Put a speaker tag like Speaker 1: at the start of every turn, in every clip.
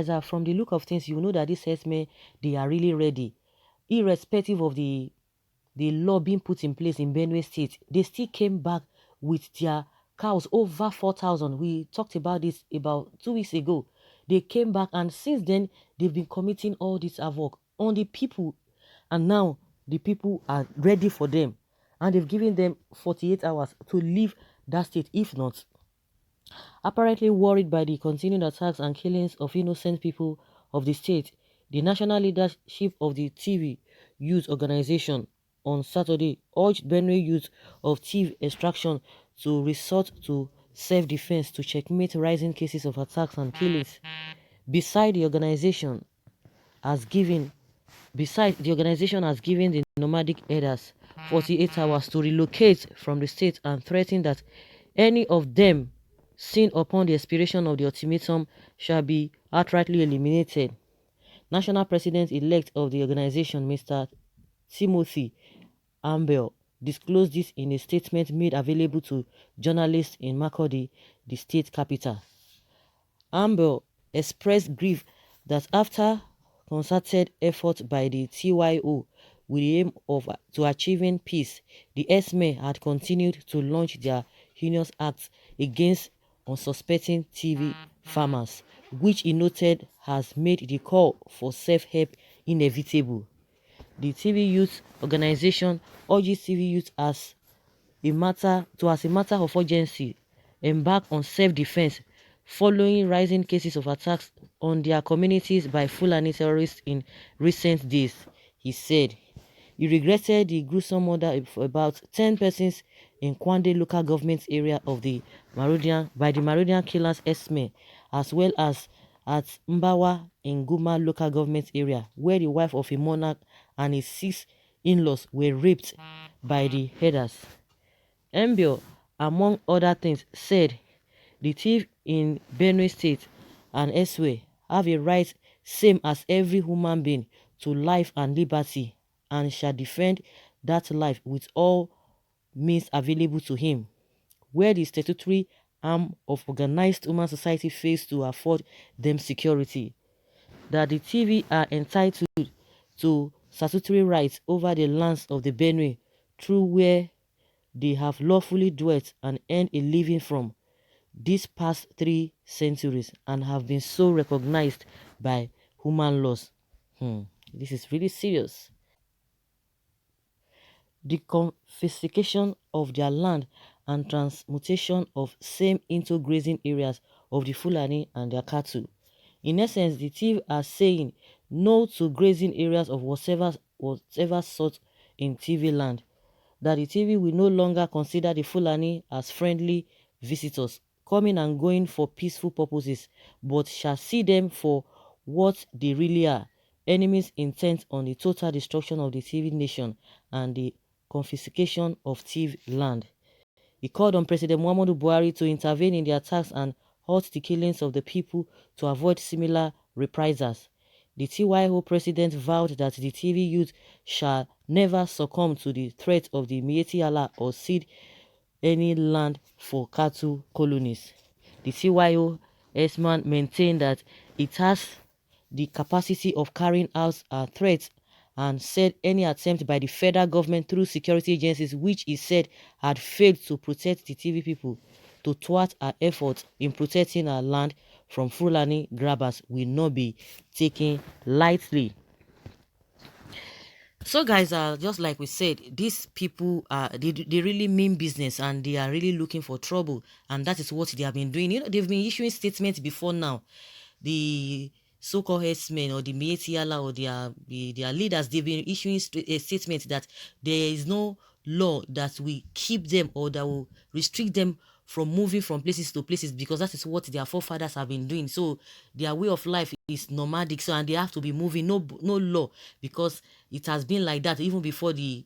Speaker 1: guys, from the look of things, you know that these herdsmen, they are really ready. Irrespective of the law being put in place in Benue State, they still came back with their cows, over 4,000. We talked about this about 2 weeks ago. They came back, and since then, they've been committing all this havoc on the people. And now, the people are ready for them. And they've given them 48 hours to leave that state. If not, apparently worried by the continued attacks and killings of innocent people of the state, the national leadership of the TV Youth Organization on Saturday urged Benue youth of Tiv extraction to resort to self-defense to checkmate rising cases of attacks and killings. Besides, the organization has given the nomadic herders 48 hours to relocate from the state and threatened that any of them seen upon the expiration of the ultimatum shall be outrightly eliminated. National President-elect of the organization, Mr. Timothy Ambel, disclosed this in a statement made available to journalists in Makurdi, the state capital. Ambel expressed grief that after concerted effort by the TYO with the aim of to achieving peace, the herdsmen had continued to launch their heinous acts against unsuspecting TV farmers, which he noted has made the call for self-help inevitable. The TV Youth Organization urges TV youth as a matter of urgency embark on self-defense following rising cases of attacks on their communities by Fulani terrorists in recent days. He said he regretted the gruesome murder of about 10 persons in Kwande local government area of the by the Marudian killers Esme, as well as at Mbawa in Guma local government area, where the wife of a monarch and his 6 in-laws were raped by the herders. Mbio, among other things, said the thief in Benue State and elsewhere have a right same as every human being to life and liberty, and shall defend that life with all means available to him, where the statutory arm of organized human society fails to afford them security. That the TV are entitled to statutory rights over the lands of the Benue through where they have lawfully dwelt and earned a living from these past 3 centuries and have been so recognized by human laws. This is really serious. The confiscation of their land and transmutation of same into grazing areas of the Fulani and their cattle. In essence, the thief are saying no to grazing areas of whatever sort in TV land, that the TV will no longer consider the Fulani as friendly visitors coming and going for peaceful purposes, but shall see them for what they really are, enemies intent on the total destruction of the TV nation and the confiscation of TV land. He called on President Muhammadu Buhari to intervene in the attacks and halt the killings of the people to avoid similar reprisals. The TYO president vowed that the TV youth shall never succumb to the threat of the Miyetti Allah or cede any land for cattle colonies. The TYO herdsman maintained that it has the capacity of carrying out threats and said any attempt by the federal government through security agencies, which he said had failed to protect the TV people, to thwart our efforts in protecting our land from Fulani grabbers will not be taken lightly. So guys, just like we said, these people they really mean business and they are really looking for trouble, and that is what they have been doing. You know, they've been issuing statements before now. The so-called herdsmen or the Miyetti Allah or their leaders, they've been issuing a statement that there is no law that will keep them or that will restrict them from moving from places to places, because that is what their forefathers have been doing. So their way of life is nomadic, so and they have to be moving. No law, because it has been like that even before the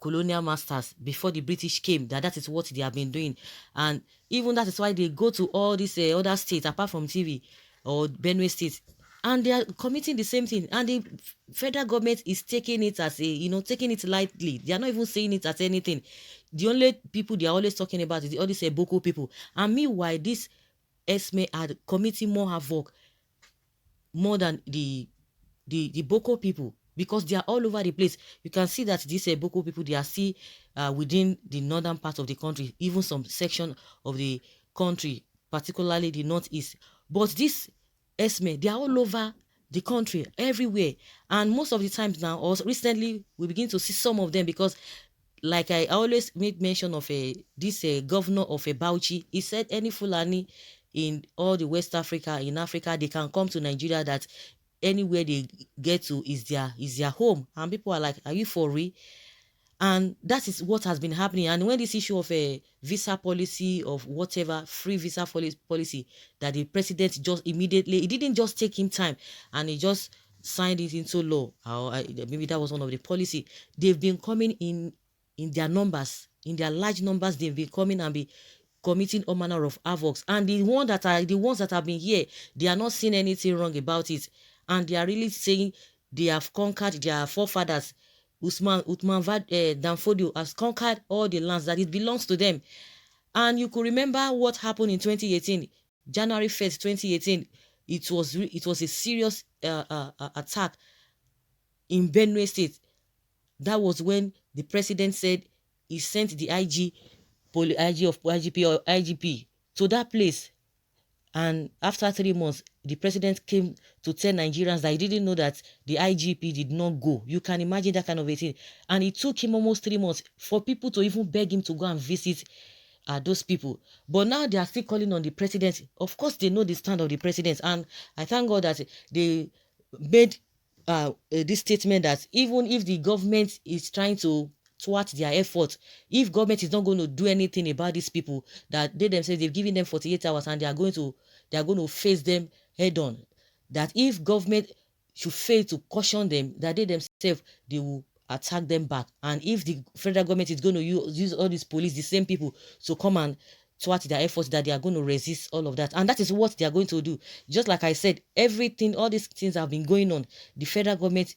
Speaker 1: colonial masters, before the British came, that is what they have been doing. And even that is why they go to all these other states apart from TV or Benue State, and they are committing the same thing, and the federal government is taking it as taking it lightly. They are not even saying it as anything. The only people they are always talking about is all these Boko people, and meanwhile this Esme are committing more havoc. more than the Boko people, because they are all over the place. You can see that these Boko people, they are still within the northern part of the country, even some section of the country, particularly the northeast. But this Esme, they are all over the country, everywhere. And most of the times now, or recently, we begin to see some of them, because like I always make mention of this governor of a Bauchi. He said any Fulani in all the West Africa, in Africa, they can come to Nigeria, that anywhere they get to is their home. And people are like, are you for real? And that is what has been happening. And when this issue of a visa policy, of whatever free visa policy, that the president just immediately, it didn't just take him time, and he just signed it into law, or maybe that was one of the policy. They've been coming in their numbers, in their large numbers. They've been coming and be committing all manner of havocs. And the ones that have been here, they are not seeing anything wrong about it, and they are really saying they have conquered their forefathers. Uthman Danfodio has conquered all the lands, that it belongs to them. And you could remember what happened in 2018, January 1st, 2018. It was a serious attack in Benue State. That was when the president said he sent the IGP to that place. And after 3 months, the president came to tell Nigerians that he didn't know that the IGP did not go. You can imagine that kind of a thing. And it took him almost 3 months for people to even beg him to go and visit those people. But now they are still calling on the president. Of course, they know the stand of the president. And I thank God that they made this statement, that even if the government is trying to thwart their effort, if government is not going to do anything about these people, that they themselves, they've given them 48 hours and they are going to face them head on, that if government should fail to caution them, that they themselves, they will attack them back. And if the federal government is going to use all these police, the same people, to come and thwart their efforts, that they are going to resist all of that. And that is what they are going to do. Just like I said, everything, all these things have been going on. The federal government,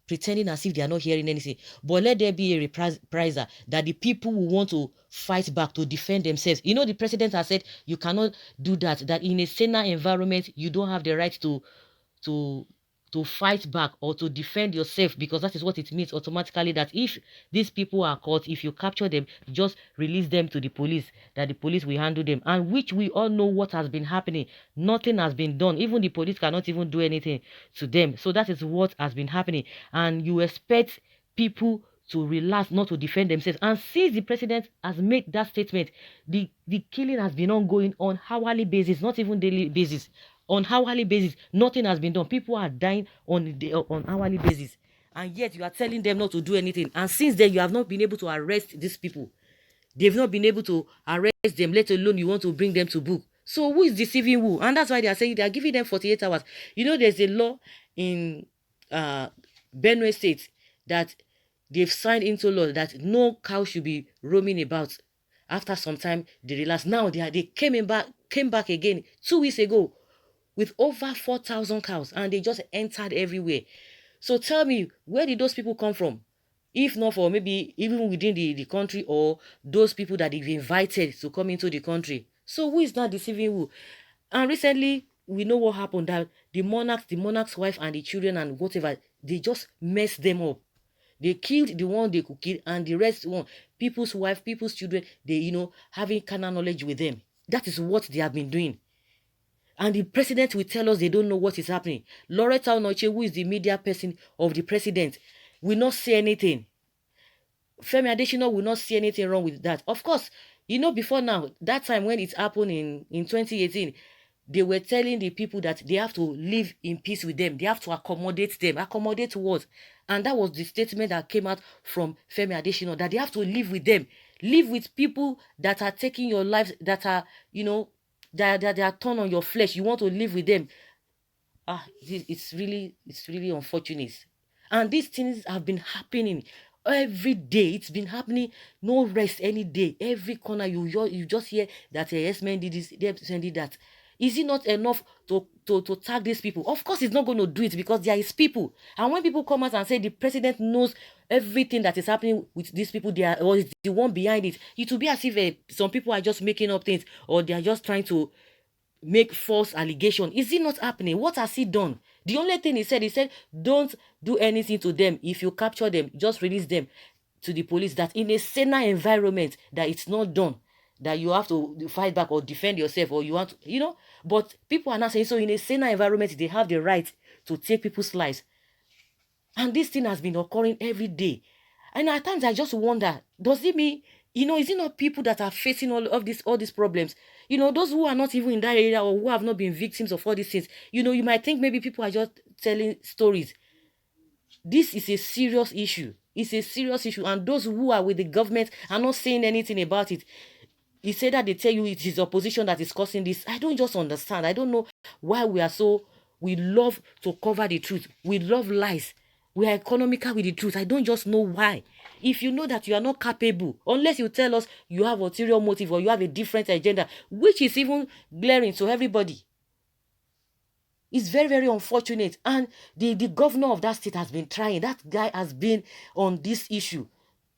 Speaker 1: pretending as if they are not hearing anything. But let there be a reprisal, that the people will want to fight back, to defend themselves. The president has said you cannot do that, that in a saner environment, you don't have the right to fight back or to defend yourself, because that is what it means automatically, that if these people are caught, if you capture them, just release them to the police, that the police will handle them. And which we all know what has been happening. Nothing has been done. Even the police cannot even do anything to them. So that is what has been happening. And you expect people to relax, not to defend themselves. And since the president has made that statement, the killing has been ongoing on hourly basis, not even daily basis. On hourly basis, nothing has been done. People are dying on hourly basis, and yet you are telling them not to do anything. And since then, you have not been able to arrest these people. They've not been able to arrest them, let alone you want to bring them to book. So who is deceiving who? And that's why they are saying they are giving them 48 hours. There's a law in Benue State that they've signed into law, that no cow should be roaming about. After some time, they realized. Now they came back again 2 weeks ago with over 4,000 cows, and they just entered everywhere. So tell me, where did those people come from? If not for maybe even within the country, or those people that they've invited to come into the country. So who is not deceiving who? And recently, we know what happened, that the monarch's wife and the children and whatever, they just messed them up. They killed the one they could kill, and the rest one, people's wife, people's children, they, having carnal knowledge with them. That is what they have been doing. And the president will tell us they don't know what is happening. Loretta Onoche, who is the media person of the president, will not say anything. Femi Adesina will not see anything wrong with that. Of course, before now, that time when it happened in 2018, they were telling the people that they have to live in peace with them. They have to accommodate them. Accommodate what? And that was the statement that came out from Femi Adesina, that they have to live with them. Live with people that are taking your lives, that are, that they are torn on your flesh. You want to live with them. It's really unfortunate. And these things have been happening every day. It's been happening, no rest any day. Every corner you just hear that yes, man did this, yes, man did that. Is it not enough to tag these people? Of course, it's not going to do it, because they are his people. And when people come out and say the president knows everything that is happening with these people, they are, or is the one behind it, it will be as if some people are just making up things, or they are just trying to make false allegation. Is it not happening? What has he done? The only thing he said, don't do anything to them. If you capture them, just release them to the police. That in a saner environment, that it's not done, that you have to fight back or defend yourself, or you want to, but people are not saying so. In a saner environment, they have the right to take people's lives. And this thing has been occurring every day. And at times I just wonder, does it mean, is it not people that are facing all these problems? Those who are not even in that area, or who have not been victims of all these things. You might think maybe people are just telling stories. This is a serious issue. It's a serious issue. And those who are with the government are not saying anything about it. He said that they tell you it is opposition that is causing this. I don't just understand. I don't know why we love to cover the truth. We love lies. We are economical with the truth. I don't just know why. If you know that you are not capable, unless you tell us you have ulterior motive or you have a different agenda, which is even glaring to everybody. It's very, very unfortunate. And the governor of that state has been trying. That guy has been on this issue.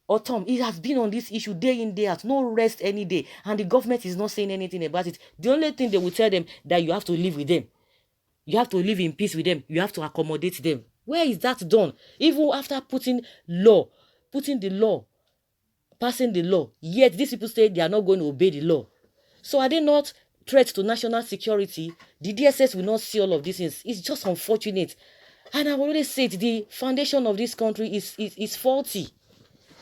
Speaker 1: Or Tom, he has been on this issue day in, day out. No rest any day. And the government is not saying anything about it. The only thing they will tell them, that you have to live with them. You have to live in peace with them. You have to accommodate them. Where is that done? Even after putting the law, passing the law, yet these people say they are not going to obey the law. So are they not threats to national security? The DSS will not see all of these things. It's just unfortunate. And I've already said the foundation of this country is faulty.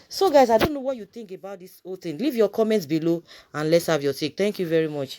Speaker 1: So guys, I don't know what you think about this whole thing. Leave your comments below and let's have your take. Thank you very much.